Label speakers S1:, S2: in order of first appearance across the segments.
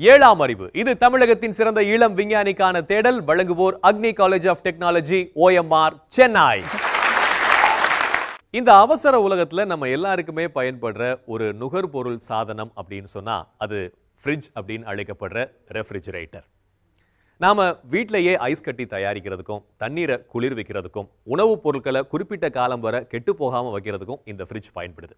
S1: ஏழாம் அறிவு. இது தமிழகத்தின் சிறந்த இளம் விஞ்ஞானிக்கான தேடல். வழங்குவோர் Agni college of technology, OMR, Chennai. இந்த அவசர உலகத்துல நம்ம எல்லாருக்குமே பயன்படுற ஒரு நுகர்பொருள் சாதனம் அப்படின்னு சொன்னா அது ஃப்ரிட்ஜ் அப்படின்னு அழைக்கப்படுற ரெஃப்ரிஜரேட்டர். நாம வீட்டிலேயே ஐஸ் கட்டி தயாரிக்கிறதுக்கும் தண்ணீரை குளிர்விக்கிறதுக்கும் உணவுப் பொருட்களை குறிப்பிட்ட காலம் வரை கெட்டு போகாம வைக்கிறதுக்கும் இந்த ஃப்ரிட்ஜ் பயன்படுது.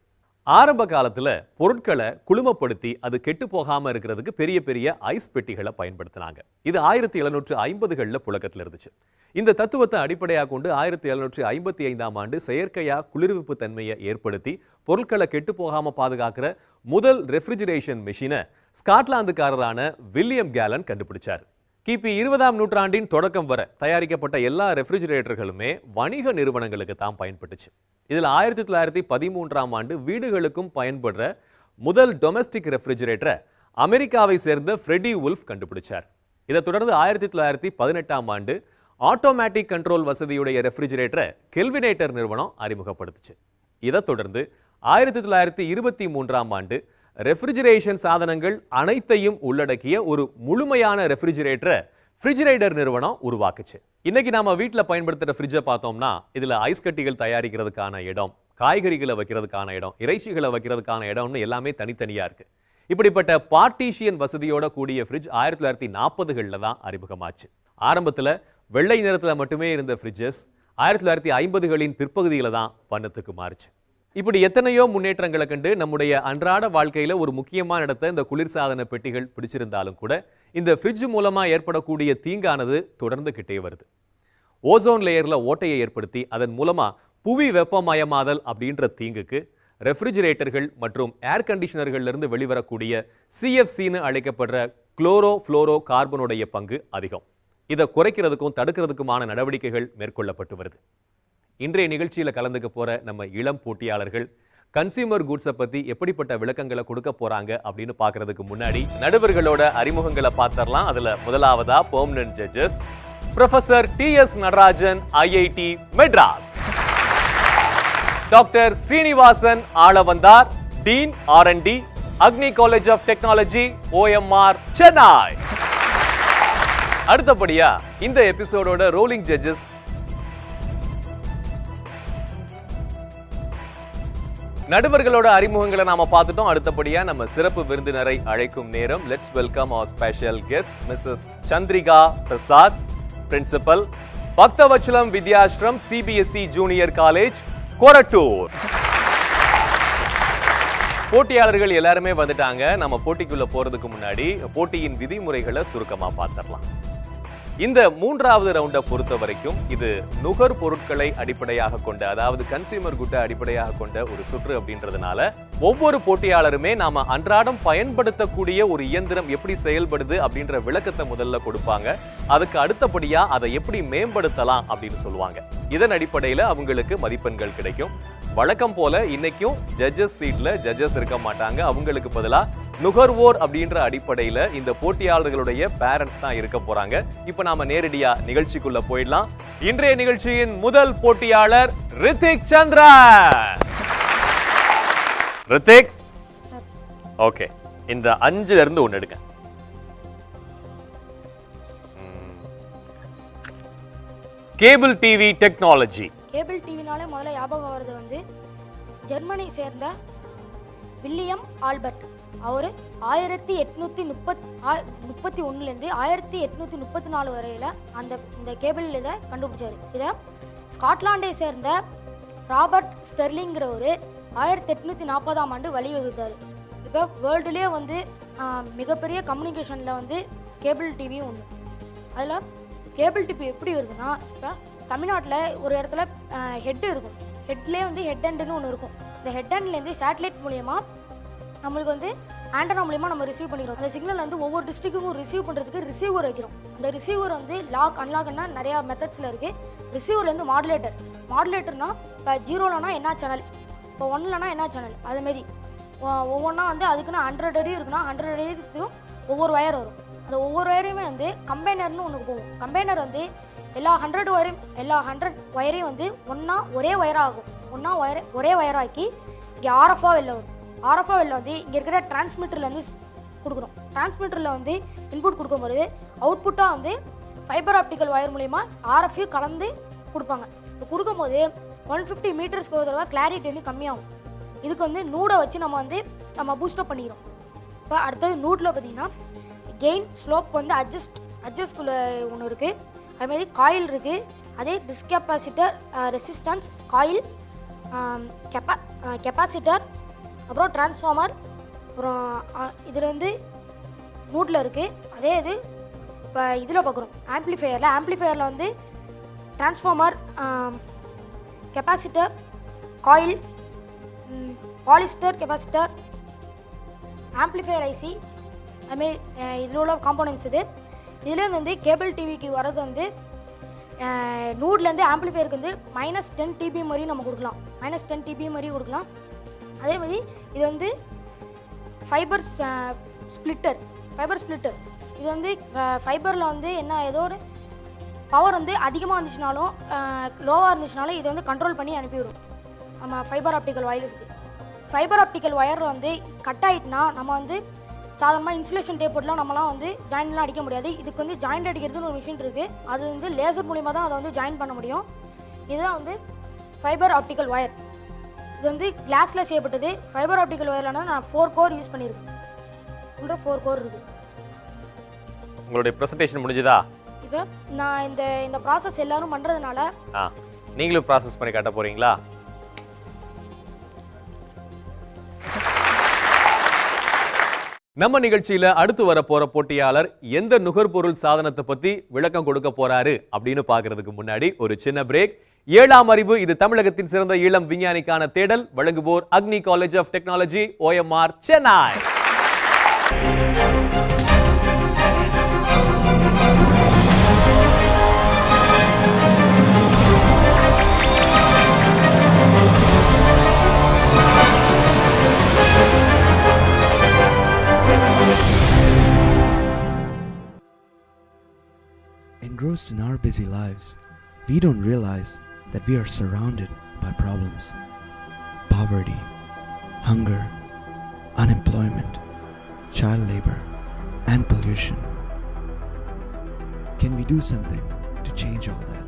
S1: ஆரம்ப காலத்துல பொருட்களை குளுமப்படுத்தி அது கெட்டு போகாம இருக்கிறதுக்கு பெரிய பெரிய ஐஸ் பெட்டிகளை பயன்படுத்தினாங்க. இது 1750களில் புழக்கத்தில் இருந்துச்சு. இந்த தத்துவத்தை அடிப்படையாக கொண்டு 1755ஆம் ஆண்டு செயற்கையா குளிர்விப்பு தன்மையை ஏற்படுத்தி பொருட்களை கெட்டு போகாம பாதுகாக்கிற முதல் ரெஃப்ரிஜரேஷன் மிஷினை ஸ்காட்லாந்துக்காரரான வில்லியம் கேலன் கண்டுபிடிச்சார். கிபி 20ஆம் நூற்றாண்டின் தொடக்கம் வரை தயாரிக்கப்பட்ட எல்லா ரெஃப்ரிஜரேட்டர்களுமே வணிக நிறுவனங்களுக்கு தான் பயன்பட்டுச்சு. இதில் 1913ஆம் ஆண்டு வீடுகளுக்கும் பயன்படுற முதல் டொமெஸ்டிக் ரெஃப்ரிஜரேட்டரை அமெரிக்காவை சேர்ந்த ஃப்ரெடி உல்ஃப் கண்டுபிடிச்சார். இதை தொடர்ந்து 1918ஆம் ஆண்டு ஆட்டோமேட்டிக் கண்ட்ரோல் வசதியுடைய ரெஃப்ரிஜரேட்டரை கெல்வினேட்டர் நிறுவனம் அறிமுகப்படுத்துச்சு. இதை தொடர்ந்து 1923ஆம் ஆண்டு ரெஃப்ரிஜரேஷன் சாதனங்கள் அனைத்தையும் உள்ளடக்கிய ஒரு முழுமையான ரெஃப்ரிஜரேட்டரை ஃப்ரிஜிரேட்டர் நிறுவனம் உருவாக்குச்சு. இன்னைக்கு நாம வீட்டில் பயன்படுத்துகிற ஃப்ரிட்ஜை பார்த்தோம்னா இதுல ஐஸ் கட்டிகள் தயாரிக்கிறதுக்கான இடம், காய்கறிகளை வைக்கிறதுக்கான இடம், இறைச்சிகளை வைக்கிறதுக்கான இடம்னு எல்லாமே தனித்தனியா இருக்கு. இப்படிப்பட்ட பார்ட்டிஷியன் வசதியோட கூடிய ஃப்ரிட்ஜ் 1940களில் தான் அறிமுகமாச்சு. ஆரம்பத்துல வெள்ளை நிறத்துல மட்டுமே இருந்த ஃப்ரிட்ஜஸ் 1950களின் பிற்பகுதியில தான் வண்ணத்துக்கு மாறுச்சு. இப்படி எத்தனையோ முன்னேற்றங்களை கண்டு நம்முடைய அன்றாட வாழ்க்கையில ஒரு முக்கியமான இடத்தை இந்த குளிர்சாதன பெட்டிகள் பிடிச்சிருந்தாலும் கூட இந்த ஃப்ரிட்ஜ் மூலமா ஏற்படக்கூடிய தீங்கானது தொடர்ந்துகிட்டே வருது. ஓசோன் லேயர்ல ஓட்டையை ஏற்படுத்தி அதன் மூலமா புவி வெப்பமயமாதல் அப்படின்ற தீங்குக்கு ரெஃப்ரிஜரேட்டர்கள் மற்றும் ஏர் கண்டிஷனர்கள்ல இருந்து வெளிவரக்கூடிய CFCன்னு அழைக்கப்படுற குளோரோ புளோரோ கார்பனுடைய பங்கு அதிகம். இதை குறைக்கிறதுக்கும் தடுக்கிறதுக்குமான நடவடிக்கைகள் மேற்கொள்ளப்பட்டு வருது. இன்றைய நிகழ்ச்சியில கலந்துக்க போற நம்ம இளம் போட்டியாளர்கள் கன்சியூமர் குட்ஸை பத்தி எப்படிப்பட்ட விளக்கங்களை கொடுக்க போறாங்க அப்படின்னு பாக்குறதுக்கு முன்னாடி நடுவர்களோட அறிமுகங்களை பார்த்தரலாம். அதுல முதலாவதா permanent judges professor TS Natarajan, IIT Madras. Doctor Srinivasan Alavandar, dean R&D, Agni college of technology, OMR, Chennai. அடுத்தபடியா இந்த எபிசோடோட ரோலிங் ஜட்ஜஸ் நடுவர்களோட அறிமுகங்களை நாம பார்த்துட்டோம். அடுத்தபடியா நம்ம சிறப்பு விருந்தினரை அழைக்கும் நேரம். Let's welcome our special guest Mrs Chandrika Prasad, principal, Bhaktavatsalam Vidyashram CBSE junior college, Korattur. போட்டியாளர்கள் எல்லாருமே வந்துட்டாங்க. நம்ம போட்டிக்குள்ள போறதுக்கு முன்னாடி போட்டியின் விதிமுறைகளை சுருக்கமா பார்த்துடலாம். இந்த மூன்றாவது ரவுண்டை பொறுத்த வரைக்கும் இது நுகர் பொருட்களை அடிப்படையாக கொண்ட, அதாவது கன்சியூமர் குட்டை அடிப்படையாக கொண்ட ஒரு சுற்று அப்படின்றதுனால ஒவ்வொரு போட்டியாளருமே நாம அன்றாடம் பயன்படுத்தக்கூடிய ஒரு இயந்திரம் எப்படி செயல்படுது அப்படின்ற விளக்கத்தை முதல்ல கொடுப்பாங்க. அதுக்கு அடுத்தபடியா அதை எப்படி மேம்படுத்தலாம் அப்படின்னு சொல்லுவாங்க. இதன் அடிப்படையில அவங்களுக்கு மதிப்பெண்கள் கிடைக்கும். வழக்கம் போல இன்னைக்கும் ஜட்ஜஸ் சீட்ல ஜட்ஜஸ் இருக்க மாட்டாங்க. அவங்களுக்கு பதிலா நுகர்வோர் அப்படின்ற அடிப்படையில இந்த போட்டியாளர்களுடைய பேரண்ட்ஸ் தான் இருக்க போறாங்க. இப்ப நாம நேரடியா நிகழ்ச்சிக்குள்ள போயிடலாம். இன்றைய நிகழ்ச்சியின் முதல் போட்டியாளர் ரித்திக் சந்திரன். ரித்திக், ஓகே, இந்த 5ல இருந்து 1 எடுங்க. Cable TV technology.
S2: கேபிள் டிவினாலே முதல்ல ஞாபகம் வருது வந்து ஜெர்மனி சேர்ந்த வில்லியம் ஆல்பர்ட். அவர் 1831லேருந்து 1834 வரையில் இந்த கேபிள் இதை கண்டுபிடிச்சார். இதை ஸ்காட்லாண்டை சேர்ந்த ராபர்ட் ஸ்டெர்லிங்கிறவர் 1840ஆம் ஆண்டு வழிவகுத்தார். இப்போ வேர்ல்டுலேயே வந்து மிகப்பெரிய கம்யூனிகேஷனில் வந்து கேபிள் டிவியும் ஒன்று. அதில் கேபிள் டிவி எப்படி இருக்குன்னா, இப்போ தமிழ்நாட்டில் ஒரு இடத்துல ஹெட்டு இருக்கும். ஹெட்லேயே வந்து ஹெட் ஹேண்டுன்னு ஒன்று இருக்கும். இந்த ஹெட் ஹேண்ட்லேருந்து சேட்டலைட் மூலயமா நம்மளுக்கு வந்து ஆண்டனா மூலயமா நம்ம ரிசீவ் பண்ணிக்கிறோம். அந்த சிக்னல் வந்து ஒவ்வொரு டிஸ்ட்ரிக்ட்டுக்கும் ரிசீவ் பண்ணுறதுக்கு ரிசீவர் வைக்கிறோம். அந்த ரிசீவர் வந்து லாக் அன்லாக்னா நிறையா மெத்தட்ஸில் இருக்குது. ரிசீவர்லேருந்து மாடுலேட்டர்னா இப்போ 0லனா என்ன சேனல், இப்போ 1லனா என்ன சேனல், அதுமாரி ஒவ்வொன்றா வந்து அதுக்குன்னா 100 அடி இருக்குன்னா 100 அடிக்கும் ஒவ்வொரு ஒயர் வரும். அந்த ஒவ்வொரு ஒயரையுமே வந்து கம்பைனர்னு ஒன்று போகும். கம்பைனர் வந்து எல்லா 100 ஒயரையும் வந்து ஒரே ஒயராகும். ஒரே ஒயராக்கி இங்கே RF வெளில வரும். RF வெளில வந்து இங்கே இருக்கிற டிரான்ஸ்மிட்டர்லேருந்து கொடுக்குறோம். டிரான்ஸ்மிட்டரில் வந்து இன்புட் கொடுக்கும்போது அவுட்புட்டாக வந்து ஃபைபர் ஆப்டிக்கல் ஒயர் மூலிமா RF கலந்து கொடுப்பாங்க. இப்போ கொடுக்கும்போது 150 மீட்டர்ஸ்க்கு ஒரு தடவை கிளாரிட்டி வந்து கம்மியாகும். இதுக்கு வந்து நூடை வச்சு நம்ம பூஸ்டப் பண்ணிக்கிறோம். இப்போ அடுத்தது நூட்டில் பார்த்தீங்கன்னா கெயின் ஸ்லோப் வந்து அட்ஜஸ்ட்குள்ள ஒன்று இருக்குது. அதுமாதிரி காயில் இருக்குது. அதே டிஸ்கெப்பாசிட்டர், ரெசிஸ்டன்ஸ், காயில், கெப்பாசிட்டர், அப்புறம் டிரான்ஸ்ஃபார்மர், அப்புறம் இதில் வந்து நூட்டில் இருக்குது. அதே இது இப்போ இதில் பார்க்குறோம் ஆம்ப்ளிஃபையரில் வந்து transformer, capacitor, coil, polyester capacitor, amplifier IC, அதுமாரி இதில் உள்ள காம்போனன்ட்ஸ் இதுலேருந்து வந்து கேபிள் டிவிக்கு வர்றது வந்து நூட்லேருந்து ஆம்ப்ளிஃபையருக்கு வந்து -10 dB மாதிரி நம்ம கொடுக்கலாம். -10 dB மாதிரி கொடுக்கலாம். அதே மாதிரி இது வந்து ஃபைபர் ஸ்ப்ளிட்டர். இது வந்து ஃபைபரில் வந்து ஏதோ ஒரு பவர் வந்து அதிகமாக இருந்துச்சுனாலும் லோவாக இருந்துச்சுனாலும் இது வந்து கண்ட்ரோல் பண்ணி அனுப்பிவிடும் நம்ம ஃபைபர் ஆப்டிக்கல் ஒயர்ஸுக்கு. ஃபைபர் ஆப்டிக்கல் ஒயர் வந்து கட் ஆகிட்டுனா நம்ம வந்து சாதாரணமாக இன்சுலேஷன் டேப் போட்டுலாம் நம்மளாம் வந்து ஜாயின்ட்லாம் அடிக்க முடியாது. இதுக்கு வந்து ஜாயிண்ட் அடிக்கிறதுன்னு ஒரு மிஷின் இருக்குது. அது வந்து லேசர் மூலிமா தான் அதை வந்து ஜாயின் பண்ண முடியும். இதுதான் வந்து ஃபைபர் ஆப்டிக்கல் ஒயர். இது வந்து கிளாஸில் செய்யப்பட்டது. ஃபைபர் ஆப்டிக்கல் ஒயர்லாம் நான் 4 கோர் யூஸ் பண்ணியிருக்கேன். 4 கோர் இருக்குது.
S1: உங்களுடைய ப்ரெசன்டேஷன் முடிஞ்சதா?
S2: இப்போ நான் இந்த ப்ராசஸ் எல்லாரும் பண்ணுறதுனால
S1: நீங்களும் ப்ராசஸ் பண்ணி காட்ட போகிறீங்களா? நம்ம நிகழ்ச்சியில அடுத்து வர போற போட்டியாளர் எந்த நுகர்பொருள் சாதனத்தை பத்தி விளக்கம் கொடுக்க போறாரு அப்படின்னு பாக்குறதுக்கு முன்னாடி ஒரு சின்ன பிரேக். 7ஆம் அறிவு, இது தமிழகத்தின் சிறந்த இளம் விஞ்ஞானிக்கான தேடல். வழங்குவோர் Agni college of technology, OMR, Chennai.
S3: Engrossed in our busy lives, we don't realize that we are surrounded by problems. Poverty, hunger, unemployment, child labor, and pollution. Can we do something to change all that?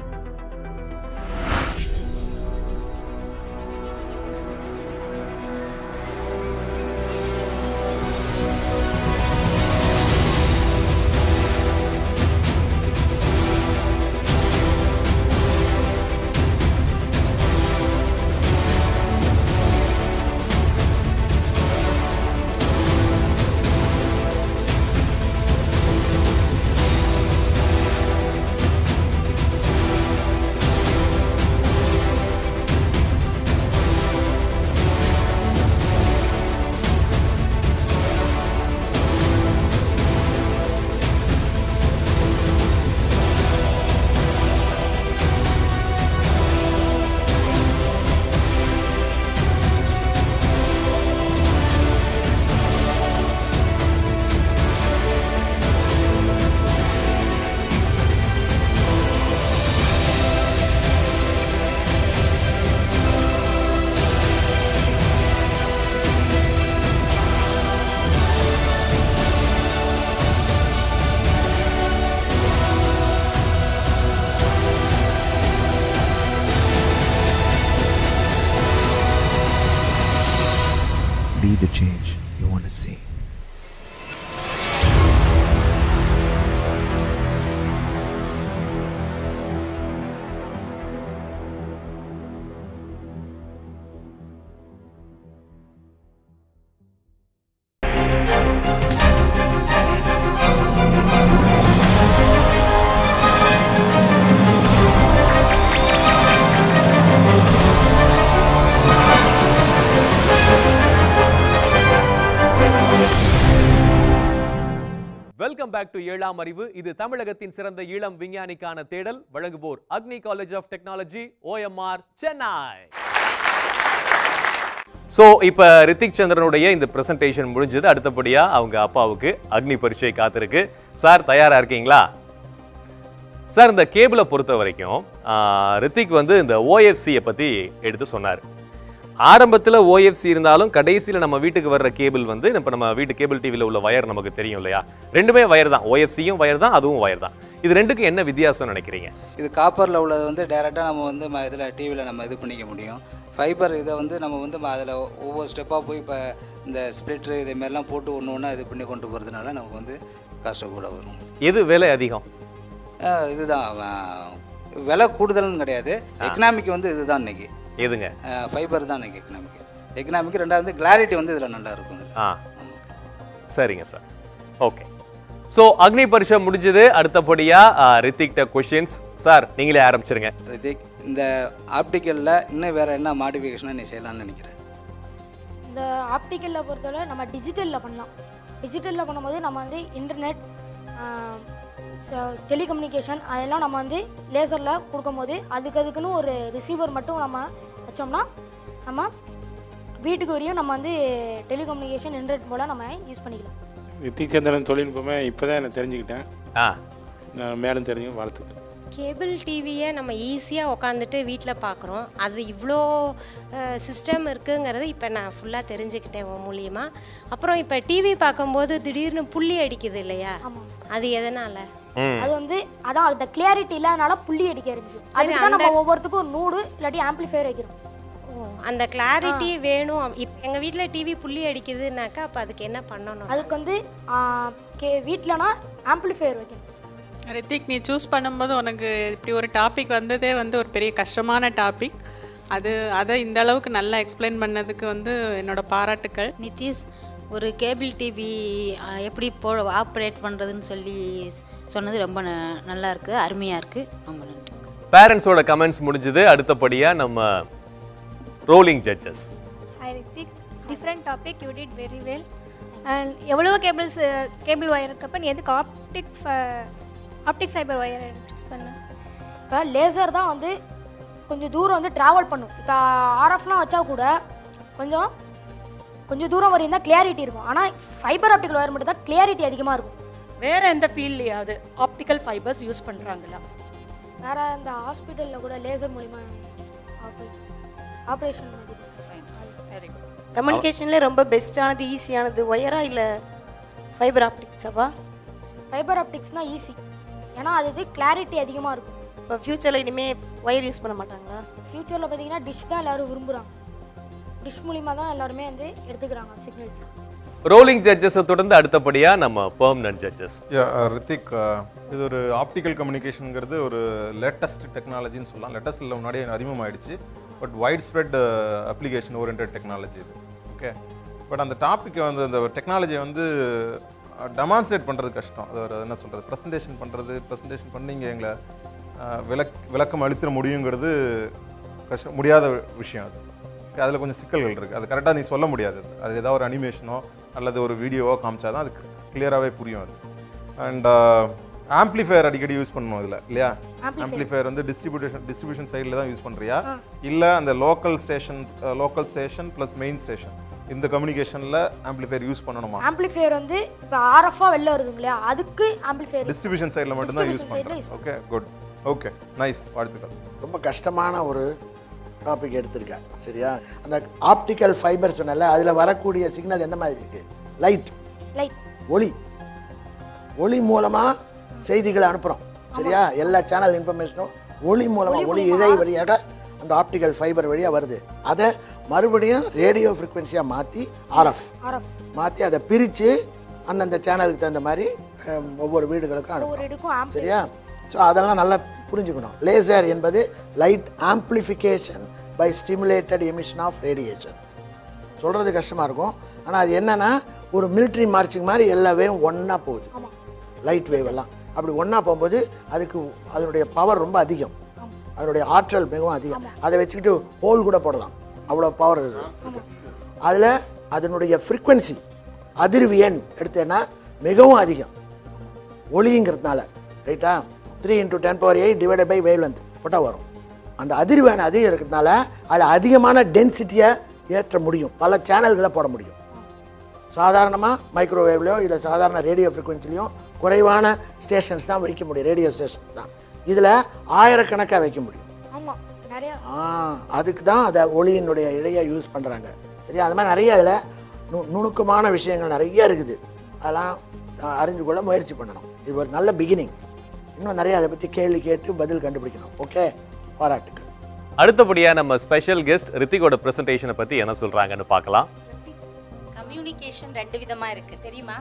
S3: Be the change you want to see.
S1: Welcome back to 7ஆம் அறிவு, இது தமிழகத்தின் சிறந்த இளம் விஞ்ஞானிக்கான தேடல். வழங்குவோர் Agni college of technology, OMR, Chennai. So இப்ப ரித்திக் சந்திரனுடைய இந்த பிரசன்டேஷன் முடிஞ்சது. அடுத்தபடியா அவங்க அப்பாவுக்கு அக்னி பரீட்சை காத்திருக்கு. சார் தயாரா இருக்கீங்களா? சார், இந்த கேபிளை பொறுத்த வரைக்கும் ரித்திக் வந்து இந்த OFC பத்தி எடுத்து சொன்னார். ஆரம்பத்துல ஓஎஃப்சி இருந்தாலும் கடைசியில நம்ம வீட்டுக்கு வர்ற கேபிள் வந்து இப்ப நம்ம வீட்டு கேபிள் டிவில உள்ள வயர் நமக்கு தெரியும் இல்லையா? ரெண்டுமே வயர் தான். ஓஎஃப்சியும் வயர் தான், அதுவும் வயர் தான். இது ரெண்டுக்கும் என்ன வித்தியாசம் நினைக்கிறீங்க?
S4: இது காப்பரில் உள்ளது வந்து டைரெக்டாக நம்ம வந்து இதில் டிவியில் நம்ம இது பண்ணிக்க முடியும். ஃபைபர் இதை வந்து நம்ம வந்து அதில் ஒவ்வொரு ஸ்டெப்பாக போய் இப்போ இந்த ஸ்ப்ளிட்ரு இதேமாரிலாம் போட்டு ஒன்று ஒன்றா இது பண்ணி கொண்டு போகிறதுனால நமக்கு வந்து காசு கூட வரும்.
S1: எது விலை அதிகம்?
S4: இதுதான் விலை கூடுதல்னு கிடையாது. எக்கனாமிக் வந்து இதுதான் இன்னைக்கு.
S1: எதுங்க?
S4: ஃபைபர் தான் இன்னைக்கு எக்கனாமிக். ரெண்டாவது வந்து கிளாரிட்டி வந்து இதில் நல்லா இருக்கும்.
S1: சரிங்க சார். ஓகே. ஸோ அக்னி பரீட்சை முடிஞ்சது. அடுத்தபடியா ரித்திக்ட கொஷின்ஸ். சார் நீங்களே ஆரம்பிச்சிருங்க.
S4: ரித்திக், இந்த ஆப்டிக்கலில் இன்னும் வேறு என்ன மாடிஃபிகேஷனாக நீ செய்யலாம்னு நினைக்கிறேன்?
S2: இந்த ஆப்டிக்கலில் பொறுத்தவரை நம்ம டிஜிட்டலில் பண்ணலாம். டிஜிட்டலில் பண்ணும்போது நம்ம வந்து இன்டர்நெட், டெலிகம்யூனிகேஷன் அதெல்லாம் நம்ம வந்து லேசரில் கொடுக்கும்போது அதுக்குன்னு ஒரு ரிசீவர் மட்டும் நம்ம வச்சோம்னா நம்ம வீட்டுக்கு வரையும் நம்ம வந்து டெலிகம்யூனிகேஷன் இன்டர்நெட் போல் நம்ம யூஸ் பண்ணிக்கலாம்.
S5: ரித்திக் சந்திரன் தொழில்நுட்பமே இப்போ தான் நான் தெரிஞ்சுக்கிட்டேன். நான் மேலும் தெரிஞ்சுக்க வாழ்த்துக்கள்.
S6: கேபிள் டிவியை நம்ம ஈஸியாக உட்காந்துட்டு வீட்டில் பார்க்குறோம். அது இவ்வளோ சிஸ்டம் இருக்குங்கிறது இப்போ நான் ஃபுல்லாக தெரிஞ்சுக்கிட்டேன் உன் மூலியமாக. அப்புறம் இப்போ டிவி பார்க்கும்போது திடீர்னு புள்ளி அடிக்குது இல்லையா? அது எதனால்?
S2: அது வந்து அதான் அந்த கிளியாரிட்டி இல்லாதனால புள்ளி அடிக்க ஆரம்பிச்சு. அதுக்கு தான் நம்ம ஒவ்வொருத்துக்கும் ஒரு நூடு இல்லாட்டி ஆம்பிளிஃபையர் வைக்கிறோம்.
S6: அந்த கிளாரிட்டி வேணும். இப்போ எங்கள் வீட்டில் டிவி புள்ளி அடிக்குதுனாக்கா அப்போ அதுக்கு என்ன பண்ணணும்?
S2: அதுக்கு வந்து வீட்டிலனா ஆம்பிளிஃபையர் வைக்கணும்.
S7: ரித்திக், நீ சூஸ் பண்ணும்போது உனக்கு இப்படி ஒரு டாபிக் வந்ததே வந்து ஒரு பெரிய கஷ்டமான டாபிக். அதை இந்த அளவுக்கு நல்லா எக்ஸ்பிளைன் பண்ணதுக்கு வந்து என்னோட பாராட்டுக்கள்.
S8: நிதிஷ், ஒரு கேபிள் டிவி எப்படி ஆப்ரேட் பண்ணுறதுன்னு சொல்லி சொன்னது ரொம்ப நல்லா இருக்குது, அருமையாக இருக்குது. ரொம்ப நன்றி.
S1: பேரண்ட்ஸோட கமெண்ட்ஸ் முடிஞ்சது. அடுத்தபடியா நம்ம rolling judges.
S9: Hi Ritik, different topic, you did very well. And எவ்வளோ கேபிள் ஒயர் இருக்கப்ப நீ எதுக்கு ஆப்டிக் ஃபைபர் ஒயர் சூஸ் பண்ண?
S2: இப்போ லேசர் தான் வந்து கொஞ்சம் தூரம் வந்து ட்ராவல் பண்ணும். இப்போ ஆர்எஃப்லாம் வச்சா கூட கொஞ்சம் தூரம் வரையும் தான் கிளியாரிட்டி இருக்கும். ஆனால் ஃபைபர் ஆப்டிக்கல் ஒயர் மட்டும் தான் கிளியாரிட்டி அதிகமாக இருக்கும்.
S10: வேறு எந்த ஃபீல்ட்லையாவது ஆப்டிக்கல் ஃபைபர்ஸ் யூஸ் பண்ணுறாங்களா?
S2: வேறு இந்த ஹாஸ்பிட்டலில் கூட லேசர் மூலிமா ஆப்ரேஷன்.
S10: Very good.
S11: கம்யூனிகேஷன்ல ரொம்ப பெஸ்ட்டானது ஈஸியானது ஒயரா இல்லை ஃபைபர் ஆப்டிக்ஸாவா?
S2: ஃபைபர் ஆப்டிக்ஸ்னால் ஈஸி, ஏன்னா அது கிளாரிட்டி அதிகமாக இருக்கும்.
S11: இப்போ ஃப்யூச்சரில் இனிமேல் ஒயர் யூஸ் பண்ண மாட்டாங்களா?
S2: ஃப்யூச்சரில் பார்த்தீங்கன்னா டிஷ் தான் எல்லோரும் விரும்புகிறாங்க. டிஷ் மூலிமா தான் எல்லாருமே வந்து எடுத்துக்கிறாங்க சிக்னல்ஸ்.
S1: ரோலிங் ஜட்ஜஸை தொடர்ந்து அடுத்தபடியா நம்ம பெர்மனன்ட் ஜட்ஜஸ்.
S12: ரித்திக், இது ஒரு ஆப்டிக்கல் கம்யூனிகேஷனுங்கிறது ஒரு லேட்டஸ்ட் டெக்னாலஜின்னு சொல்லலாம். லேட்டஸ்ட் இல்லை, முன்னாடியே அறிமுகமாயிடுச்சு. But widespread application orient technology இது. ஓகே, பட் அந்த டாப்பிக்கை வந்து அந்த டெக்னாலஜியை வந்து டெமான்ஸ்ட்ரேட் பண்ணுறது கஷ்டம். அது ஒரு என்ன சொல்கிறது, ப்ரெசன்டேஷன் பண்ணி இங்கே எங்களை விளக்கம் அளித்திட முடியுங்கிறது முடியாத விஷயம். அது அதில் கொஞ்சம் சிக்கல்கள் இருக்குது. அது கரெக்டாக நீ சொல்ல முடியாது. அது ஏதாவது ஒரு அனிமேஷனோ அல்லது ஒரு வீடியோவோ காமிச்சா தான் அது கிளியராகவே புரியும். அது அண்ட் ஆம்ப்ளிஃபையர் அடிக்கடி யூஸ் பண்ணணும் இதில் இல்லையா? ஆம்ப்ளிஃபையர் வந்து டிஸ்ட்ரிபியூஷன் சைடில் தான் யூஸ் பண்ணுறியா, இல்லை அந்த local station plus main station இந்த கம்யூனிகேஷனில் ஆம்ப்ளிஃபையர் யூஸ் பண்ணணுமா?
S2: ஆம்ப்ளிஃபையர் வந்து இப்போ ஆர்எஃப்ஆ வெளில வருதுங்க இல்லையா, அதுக்கு ஆம்ப்ளிஃபையர்
S12: டிஸ்ட்ரிபியூஷன் சைடில் மட்டும்தான் யூஸ் பண்ணுறேன். Okay, good. ஓகே, நைஸ், வாழ்த்துக்கள்.
S13: ரொம்ப கஷ்டமான ஒரு டாபிக் எடுத்திருக்கேன். சரியா? அந்த ஆப்டிக்கல் ஃபைபர் சொன்னல, அதில் வரக்கூடிய சிக்னல் எந்த மாதிரி இருக்குது? லைட், ஒளி மூலமாக செய்திகளை அனுப்புகிறோம். சரியா? எல்லா சேனல் இன்ஃபர்மேஷனும் ஒளி மூலமாக, ஒளி இழை வழியாக அந்த ஆப்டிக்கல் ஃபைபர் வழியாக வருது. அதை மறுபடியும் ரேடியோ ஃப்ரீக்வன்சியாக மாற்றி ஆர்எஃப் மாற்றி அதை பிரித்து அந்தந்த சேனலுக்கு தகுந்த மாதிரி ஒவ்வொரு வீடுகளுக்கும் அனுப்புகிறோம். சரியா? ஸோ அதெல்லாம் நல்லா புரிஞ்சுக்கணும். லேசர் என்பது light amplification by stimulated emission of radiation. சொல்கிறது கஷ்டமாக இருக்கும், ஆனால் அது என்னென்னா ஒரு மிலிட்ரி மார்ச்சிங் மாதிரி எல்லா வேவும் ஒன்றா போகுது. லைட் வேவ் எல்லாம் அப்படி ஒன்றா போகும்போது அதுக்கு அதனுடைய பவர் ரொம்ப அதிகம், அதனுடைய ஆற்றல் மிகவும் அதிகம். அதை வச்சுக்கிட்டு ஹோல் கூட போடலாம், அவ்வளோ பவர் இருக்குது. அதில் அதனுடைய ஃப்ரீக்வன்சி அதிர்வு எண் எடுத்தேன்னா மிகவும் அதிகம் ஒளிங்கிறதுனால. ரைட்டா? 3 × 10⁸ டிவைடட் பை வேவ்லென்த் போட்டால் வரும். அந்த அதிர்வேணை அதிகம் இருக்கிறதுனால அதில் அதிகமான டென்சிட்டியை ஏற்ற முடியும், பல சேனல்களை போட முடியும். சாதாரணமாக மைக்ரோவேவ்லையோ இல்லை சாதாரண ரேடியோ ஃப்ரீக்வன்சிலையும் குறைவான ஸ்டேஷன்ஸ் தான் வைக்க முடியும், ரேடியோ ஸ்டேஷன்ஸ் தான். இதில் ஆயிரக்கணக்காக வைக்க முடியும்.
S2: ஆமாம், நிறையா
S13: அதுக்கு தான் அதை ஒளியினுடைய இழையை யூஸ் பண்ணுறாங்க. சரியா? அது மாதிரி நிறைய அதில் நுணுக்கமான விஷயங்கள் நிறைய இருக்குது. அதெல்லாம் அறிஞ்சு கொள்ள முயற்சி பண்ணணும். இது ஒரு நல்ல பிகினிங். இன்னும் நிறைய அதை பற்றி கேள்வி கேட்டு பதில் கண்டுபிடிக்கணும். ஓகே, பாராட்டுக்கள்.
S1: அடுத்தபடியா நம்ம ஸ்பெஷல் கெஸ்ட் ரித்திகோட பிரசன்டேஷனை பத்தி என்ன சொல்றாங்கன்னு பார்க்கலாம்.
S14: கம்யூனிகேஷன் 2 விதமா இருக்கு, தெரியுமா?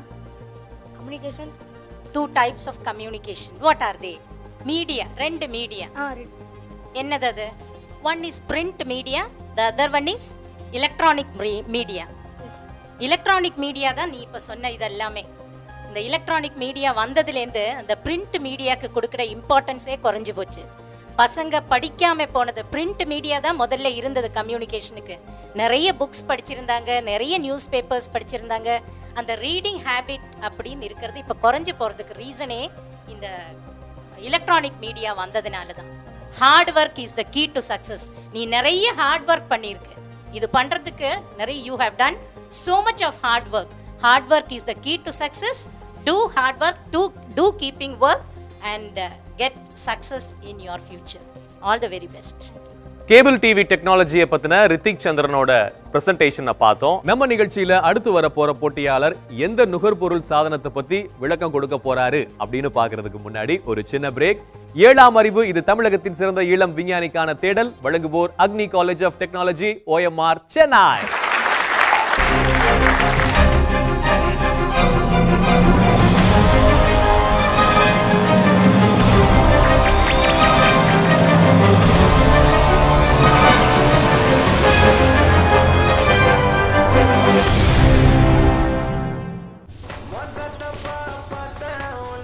S2: Communication
S14: 2 types of communication. What are they? Media, 2 media. என்னது அது? One is print media, the other one is electronic media. Electronic media தான் நீ இப்ப சொன்ன இது எல்லாமே. இந்த எலக்ட்ரானிக் மீடியா வந்ததுலேருந்து அந்த பிரிண்ட் மீடியாவுக்கு கொடுக்குற இம்பார்ட்டன்ஸே குறைஞ்சி போச்சு. பசங்க படிக்காம போனது. பிரிண்ட் மீடியா தான் முதல்ல இருந்தது கம்யூனிகேஷனுக்கு. நிறைய புக்ஸ் படிச்சிருந்தாங்க, நிறைய நியூஸ் பேப்பர்ஸ் படிச்சிருந்தாங்க. அந்த ரீடிங் ஹேபிட் அப்படின்னு இருக்கிறது இப்போ குறைஞ்சி போகிறதுக்கு ரீசனே இந்த எலக்ட்ரானிக் மீடியா வந்ததுனால தான். Hard work is the key to success. நீ நிறைய ஹார்ட் ஒர்க் பண்ணியிருக்கு. இது பண்ணுறதுக்கு நிறைய you have done so much of hard work. Hard work is the key to success. Do hard work, do keeping work and get success in your future. All the very best.
S1: Cable TV டெக்னாலஜியை பத்தின ரித்திக் சந்திரனோட பிரசன்டேஷனை பார்த்தோம். நம்ம நிகழ்ச்சியில அடுத்து வர போற போட்டியாளர் எந்த நுகர்பொருள் சாதனத்தை பத்தி விளக்கம் கொடுக்க போறாரு அப்படின்னு பாக்குறதுக்கு முன்னாடி ஒரு சின்ன பிரேக். 7ஆம் அறிவு, இது தமிழகத்தின் சிறந்த இளம் விஞ்ஞானிக்கான தேடல். வழங்குவோர் Agni college of technology, OMR, Chennai.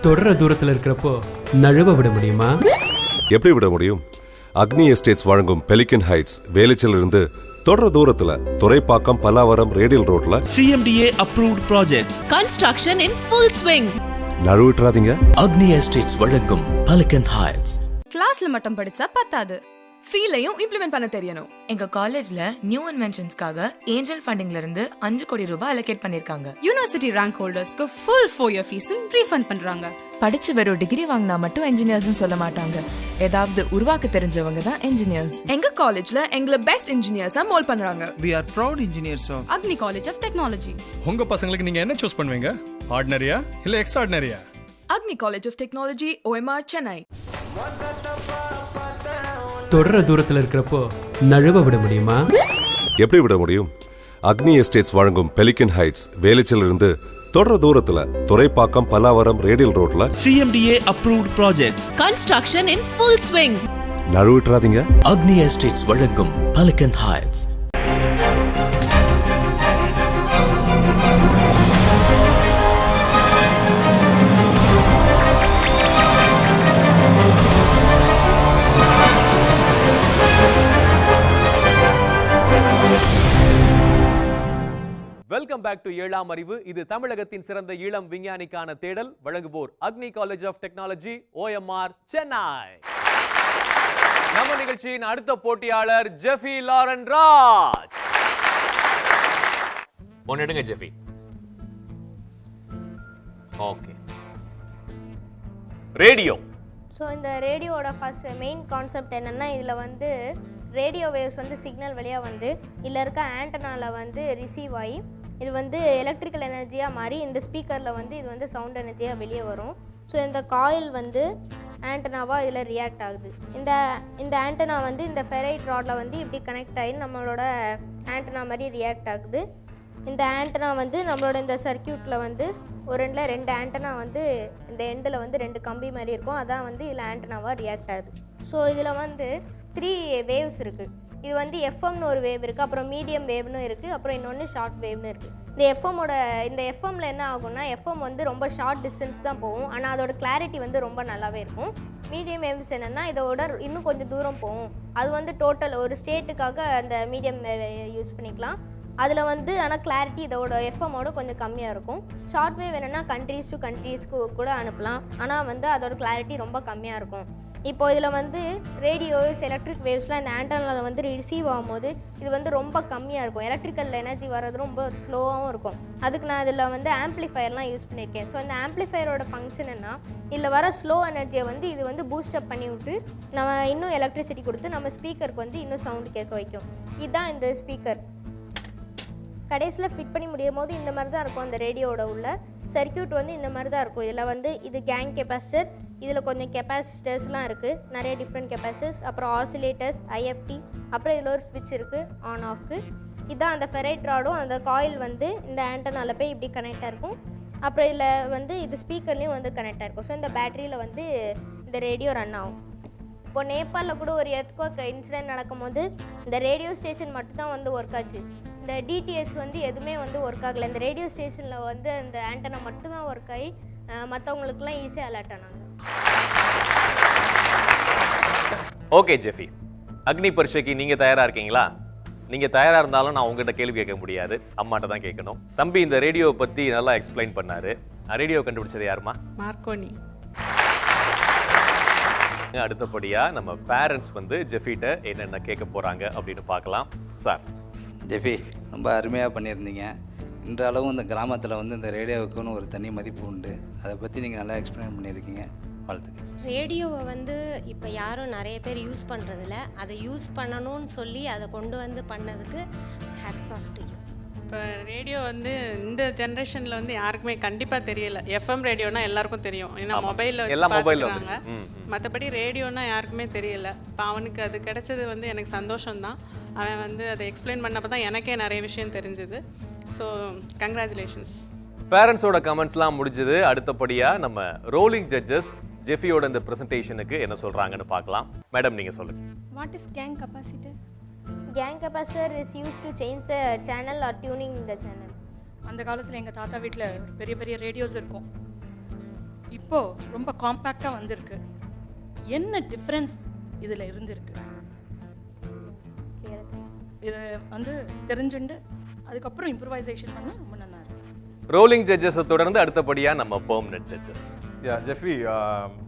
S15: தொடர தூரத்தில் இருக்கிறப்போ நழுவ விட முடியுமா?
S16: எப்படி விட முடியும்? அக்னி எஸ்டேட்ஸ் வழங்கும் பெலிகன் ஹைட்ஸ் வேலைச்சிலிருந்து தொடர தூரத்துல துறைப்பாக்கம் பல்லாவரம் ரேடியல் ரோட்ல
S17: CMDA approved projects.
S18: Construction in full swing.
S16: நழுவிட்டுறாதீங்க.
S17: அக்னி எஸ்டேட்ஸ் வழங்கும் பெலிகன் ஹைட்ஸ்.
S18: கிளாஸ்ல மட்டும் படிச்சா பத்தாது, ஃபீலையும் இம்ப்ளிமெண்ட் பண்ண தெரியணும்.
S19: எங்க காலேஜ்ல நியூ இன்வென்ஷன்ஸ்க்காக ஏஞ்சல் ஃபண்டிங்ல இருந்து 5 கோடி ரூபாய் அலோகேட் பண்ணிருக்காங்க.
S18: யூனிவர்சிட்டி ரேங்க் ஹோல்டர்ஸ்க்கு ஃபுல் 4 year ஃபீஸும் ரீஃபண்ட் பண்றாங்க.
S19: படிச்சு வெறும் டிகிரி வாங்கினா மட்டும் என்ஜினியர்ஸ்னு சொல்ல மாட்டாங்க. ஏதாவது உருவாக்க தெரிஞ்சவங்க தான் என்ஜினியர்ஸ்.
S18: எங்க காலேஜ்ல எங்களை பெஸ்ட் இன்ஜினியர்ஸா மோல்ட் பண்றாங்க.
S20: We are proud engineers of
S18: Agni college of technology.
S21: உங்க பசங்களுக்கு நீங்க என்ன சூஸ் பண்ணுவீங்க? ஆர்டினரியா இல்ல எக்ஸ்ட்ராஆர்டினரியா?
S18: Agni college of technology, OMR, Chennai.
S15: தொடர தூரத்தில் இருக்கிறப்போ நழுவ விட முடியுமா?
S16: எப்படி விட முடியும்? அக்னி எஸ்டேட்ஸ் வழங்கும் பெலிகன் ஹைட்ஸ் வேலைச்சிலிருந்து தொடர தூரத்துல துறைப்பாக்கம் பல்லாவரம் ரேடியல் ரோட்ல
S17: CMDA approved projects.
S18: Construction in full swing.
S16: நழுவிட்டுறாதீங்க.
S17: அக்னி எஸ்டேட்ஸ் வழங்கும் pelican heights.
S1: Welcome back to 7ஆம் அறிவு, இது தமிழகத்தின் சிறந்த இளம் விஞ்ஞானிக்கான தேடல். வழங்குவோர் Agni college of technology, OMR, Chennai. நம்ம நிகழ்ச்சியின் அடுத்த போட்டியாளர் ஜெஃபி லாரன் ராஜ். ஒன்னிடுங்க ஜெஃபி. ஓகே. ரேடியோ.
S22: ஸோ இந்த ரேடியோவோட ஃபர்ஸ்ட் மெயின் கான்செப்ட் என்னென்னா, இதில் வந்து ரேடியோ வேவ்ஸ் வந்து சிக்னல் வழியாக வந்து இதில் இருக்க ஆண்டனாவில் வந்து ரிசீவ் ஆகி இது வந்து எலக்ட்ரிக்கல் எனர்ஜியாக மாறி இந்த ஸ்பீக்கரில் வந்து இது வந்து சவுண்ட் எனர்ஜியாக வெளியே வரும். ஸோ இந்த காயில் வந்து ஆண்டனாவாக இதில் ரியாக்ட் ஆகுது. இந்த ஆண்டனா வந்து இந்த ஃபெரைட் ராடில் வந்து இப்படி கனெக்ட் ஆகி நம்மளோட ஆண்டனா மாதிரி ரியாக்ட் ஆகுது. இந்த ஆண்டனா வந்து நம்மளோட இந்த சர்க்கியூட்டில் வந்து ஒரு எண்டில் 2 ஆண்டனா வந்து இந்த எண்டில் வந்து 2 கம்பி மாதிரி இருக்கும். அதான் வந்து இதில் ஆண்டனாவாக ரியாக்ட் ஆகுது. ஸோ இதில் வந்து 3 வேவ்ஸ் இருக்குது. இது வந்து எஃப்எம்னு ஒரு வேவ் இருக்குது, அப்புறம் மீடியம் வேவ்னு இருக்குது, அப்புறம் இன்னொன்று ஷார்ட் வேவ்னு இருக்குது. இந்த எஃப்எம்மில் என்ன ஆகும்னா, எஃப்எம் வந்து ரொம்ப ஷார்ட் டிஸ்டன்ஸ் தான் போகும், ஆனால் அதோட கிளாரிட்டி வந்து ரொம்ப நல்லாவே இருக்கும். மீடியம் வேவ்ஸ் என்னென்னா இதோட இன்னும் கொஞ்சம் தூரம் போகும். அது வந்து டோட்டல் ஒரு ஸ்டேட்டுக்காக அந்த மீடியம் யூஸ் பண்ணிக்கலாம். அதில் வந்து ஆனால் கிளாரிட்டி இதோட எஃப்எம்மோட கொஞ்சம் கம்மியாக இருக்கும். ஷார்ட் வேவ் வேணும்னா கண்ட்ரீஸ் டு கண்ட்ரீஸ்க்கு கூட அனுப்பலாம், ஆனால் வந்து அதோட கிளாரிட்டி ரொம்ப கம்மியாக இருக்கும். இப்போ இதில் வந்து ரேடியோஸ் எலக்ட்ரிக் வேவ்ஸ்லாம் இந்த ஆண்டனாவில் வந்து ரிசீவ் ஆகும்போது இது வந்து ரொம்ப கம்மியாக இருக்கும். எலக்ட்ரிக்கல் எனர்ஜி வர்றது ரொம்ப ஸ்லோவாகவும் இருக்கும். அதுக்கு நான் இதில் வந்து ஆம்ப்ளிஃபயர்லாம் யூஸ் பண்ணியிருக்கேன். ஸோ இந்த ஆம்ப்ளிஃபயரோட ஃபங்க்ஷன் என்ன, இதில் வர ஸ்லோ எனர்ஜியை வந்து இது வந்து பூஸ்டப் பண்ணி விட்டு நம்ம இன்னும் எலக்ட்ரிசிட்டி கொடுத்து நம்ம ஸ்பீக்கருக்கு வந்து இன்னும் சவுண்டு கேட்க வைக்கும். இதுதான் இந்த ஸ்பீக்கர். கடைசியில் ஃபிட் பண்ணி முடியும் போது இந்த மாதிரி தான் இருக்கும். அந்த ரேடியோவோட உள்ள சர்க்கியூட் வந்து இந்த மாதிரி தான் இருக்கும். இதில் வந்து இது கேங் கெப்பாசிட்டர், இதில் கொஞ்சம் கெப்பாசிட்டர்ஸ்லாம் இருக்குது, நிறைய டிஃப்ரெண்ட் கெப்பாசிட்டர்ஸ், அப்புறம் ஆசிலேட்டர்ஸ், ஐஎஃப்டி, அப்புறம் இதில் ஒரு ஸ்விட்ச் இருக்குது ஆன் ஆஃப்க்கு. இதுதான் அந்த ஃபெரைட் ராடும், அந்த காயில் வந்து இந்த ஆண்டனால போய் இப்படி கனெக்டாக இருக்கும். அப்புறம் இதில் வந்து இது ஸ்பீக்கர்லேயும் வந்து கனெக்டாக இருக்கும். ஸோ இந்த பேட்டரியில் வந்து இந்த ரேடியோ ரன் ஆகும். இப்போ நேபாளில் கூட ஒரு எர்த்குவேக் இன்சிடென்ட் நடக்கும்போது இந்த ரேடியோ ஸ்டேஷன் மட்டும்தான் வந்து ஒர்க் ஆச்சு. இந்த டிடிஎஸ் வந்து எதுவுமே வந்து ஒர்க் ஆகலை. இந்த ரேடியோ ஸ்டேஷனில் வந்து அந்த ஆண்டனா மட்டும்தான் ஒர்க் ஆகி மற்றவங்களுக்குலாம் ஈஸியாக அலர்ட் ஆனாங்க.
S1: ஓகே ஜெஃபி, அக்னி பரீட்சைக்கு நீங்கள் தயாராக இருக்கீங்களா? நீங்கள் தயாராக இருந்தாலும் நான் உங்கள்கிட்ட கேள்வி கேட்க முடியாது, அம்மாட்ட தான் கேட்கணும். தம்பி இந்த ரேடியோவை பற்றி நல்லா எக்ஸ்பிளைன் பண்ணாரு. ரேடியோ கண்டுபிடிச்சது யாருமா?
S7: மார்க்கோனி.
S1: அடுத்தபடியா நம்ம பேரண்ட்ஸ் வந்து ஜெஃபிட்ட என்னென்ன கேட்க போறாங்க அப்படின்னு பார்க்கலாம். சார்
S4: ஜெஃபி, ரொம்ப அருமையாக பண்ணியிருந்தீங்க. இன்றளவும் இந்த கிராமத்தில் வந்து இந்த ரேடியோவுக்குன்னு ஒரு தனி மதிப்பு உண்டு. அதை பற்றி நீங்கள் நல்லா எக்ஸ்பிளைன் பண்ணியிருக்கீங்க, வாழ்த்துக்கள்.
S6: ரேடியோவை வந்து இப்போ யாரும் நிறைய பேர் யூஸ் பண்ணுறதில்ல, அதை யூஸ் பண்ணணும்னு சொல்லி அதை கொண்டு வந்து பண்ணதுக்கு ஹேட்ஸ் ஆஃப் டு யூ.
S7: இப்போ ரேடியோ வந்து இந்த ஜென்ரேஷனில் வந்து யாருக்குமே கண்டிப்பாக தெரியல. எஃப்எம் ரேடியோனா எல்லாருக்கும் தெரியும், ஏன்னா மொபைலில் வச்சு பார்த்துக்கிறாங்க. மற்றபடி ரேடியோனா யாருக்குமே தெரியல. இப்போ அவனுக்கு அது கிடைச்சது வந்து எனக்கு சந்தோஷம்தான். அவன் வந்து அதை எக்ஸ்பிளைன் பண்ணப்போ தான் எனக்கே நிறைய விஷயம் தெரிஞ்சுது. So congratulations.
S1: பேரண்ட்ஸோட கமெண்ட்ஸ்லாம் முடிஞ்சது. அடுத்தபடியாக நம்ம ரோலிங் ஜட்ஜஸ் ஜெஃபியோட இந்த ப்ரெசன்டேஷனுக்கு என்ன சொல்கிறாங்கன்னு பார்க்கலாம். மேடம் நீங்கள் சொல்லுங்கள்.
S9: What is gang capacitor?
S22: Gang capacitor is used to change the channel or tuning the channel.
S10: அந்த காலத்தில் எங்கள் தாத்தா வீட்டில் பெரிய பெரிய ரேடியோஸ் இருக்கும். இப்போது ரொம்ப காம்பேக்டாக வந்திருக்கு. என்ன டிஃப்ரென்ஸ் இதில் இருந்திருக்கு? இதை வந்து தெரிஞ்சுண்டு அதுக்கப்புறம் இம்ப்ரூவைசேஷன் பண்ண ரொம்ப நல்லா இருக்கு.
S1: ரோலிங் ஜட்ஜஸை தொடர்ந்து அடுத்தபடியாக நம்ம பெர்மனன்ட் ஜட்ஜஸ்.
S12: ஜெஃபி,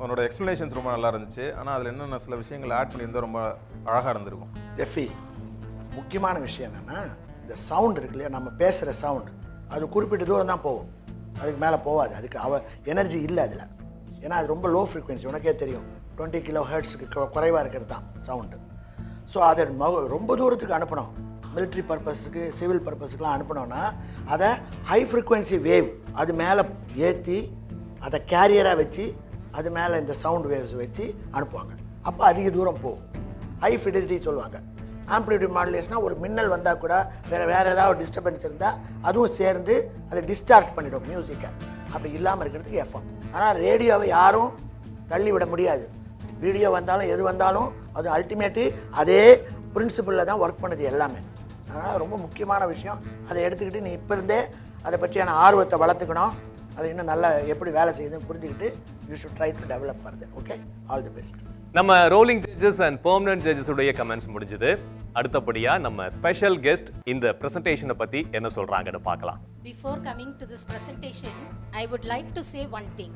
S12: உன்னோட எக்ஸ்ப்ளனேஷன்ஸ் ரொம்ப நல்லா இருந்துச்சு. ஆனால் அதில் என்னென்ன சில விஷயங்கள் ஆட் பண்ணியிருந்தால் ரொம்ப அழகாக இருந்திருக்கும்.
S13: ஜெஃபி, முக்கியமான விஷயம் என்னென்னா இந்த சவுண்ட் இருக்கு இல்லையா, நம்ம பேசுகிற சவுண்டு அது குறிப்பிட்ட தூரம் தான் போகும், அதுக்கு மேலே போகாது. அதுக்கு எனர்ஜி இல்லை அதில். ஏன்னா அது ரொம்ப லோ ஃப்ரீக்வன்சி, உனக்கே தெரியும். 20 kHz குறைவாக இருக்கிறது தான் சவுண்டு. ஸோ அதை ரொம்ப தூரத்துக்கு அனுப்பணும். மிலிட்ரி பர்பஸுக்கு, சிவில் பர்பஸுக்கெலாம் அனுப்பினோன்னா அதை ஹை ஃப்ரீக்வன்சி வேவ் அது மேலே ஏற்றி அதை கேரியராக வச்சு அது மேலே இந்த சவுண்ட் வேவ்ஸ் வச்சு அனுப்புவாங்க. அப்போ அதிக தூரம் போகும். ஹை ஃபிடிலிட்டி சொல்லுவாங்க. ஆம்ப்ளிடியூட் மாடுலேஷனாக ஒரு மின்னல் வந்தால் கூட வேறு ஏதாவது டிஸ்டர்பன்ஸ் இருந்தால் அதுவும் சேர்ந்து அதை டிஸ்டார்ட் பண்ணிவிடும் மியூசிக்கை. அப்படி இல்லாமல் இருக்கிறதுக்கு எஃப்எம். ஆனால் ரேடியோவை யாரும் தள்ளி விட முடியாது. வீடியோ வந்தாலும் எது வந்தாலும் அது அல்டிமேட்டு அதே பிரின்சிபலில் தான் ஒர்க் பண்ணுது எல்லாமே. அதனால் ரொம்ப முக்கியமான விஷயம். அதை எடுத்துக்கிட்டு நீ இப்போ இருந்தே அதை பற்றியான ஆர்வத்தை வளர்த்துக்கணும். அது இன்னும் நல்லா எப்படி வேலை செய்யுதுன்னு புரிஞ்சுக்கிட்டு you should try to develop further. Okay, all the best.
S1: நம்ம rolling judges and permanent judges உடைய கமெண்ட்ஸ் முடிஞ்சது. அடுத்தபடியா நம்ம ஸ்பெஷல் கெஸ்ட் இந்த பிரசன்டேஷனை பத்தி என்ன சொல்றாங்கன்னு பார்க்கலாம்.
S14: Before coming to this presentation, I would like to say one thing.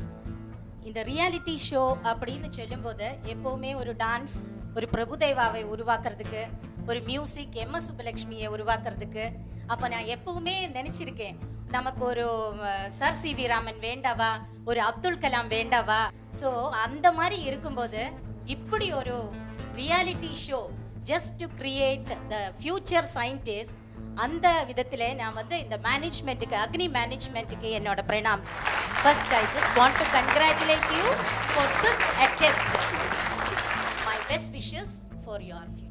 S14: இந்த ரியாலிட்டி ஷோ அப்படின்னு சொல்லும்போது எப்போவுமே ஒரு டான்ஸ், ஒரு பிரபுதேவாவை உருவாக்குறதுக்கு, ஒரு மியூசிக் எம்எஸ் சுப்புலட்சுமியை உருவாக்குறதுக்கு, அப்போ நான் எப்பவுமே நினச்சிருக்கேன் நமக்கு ஒரு சர் சி வி ராமன் வேண்டாவா, ஒரு அப்துல் கலாம் வேண்டாவா. ஸோ அந்த மாதிரி இருக்கும்போது இப்படி ஒரு reality show just to create the future scientist, அந்த விதத்தில் நான் வந்து இந்த மேனேஜ்மெண்ட்டுக்கு, அக்னி மேனேஜ்மெண்ட்டுக்கு என்னோட pranams. First I just want to congratulate you for this attempt. My best wishes for your future.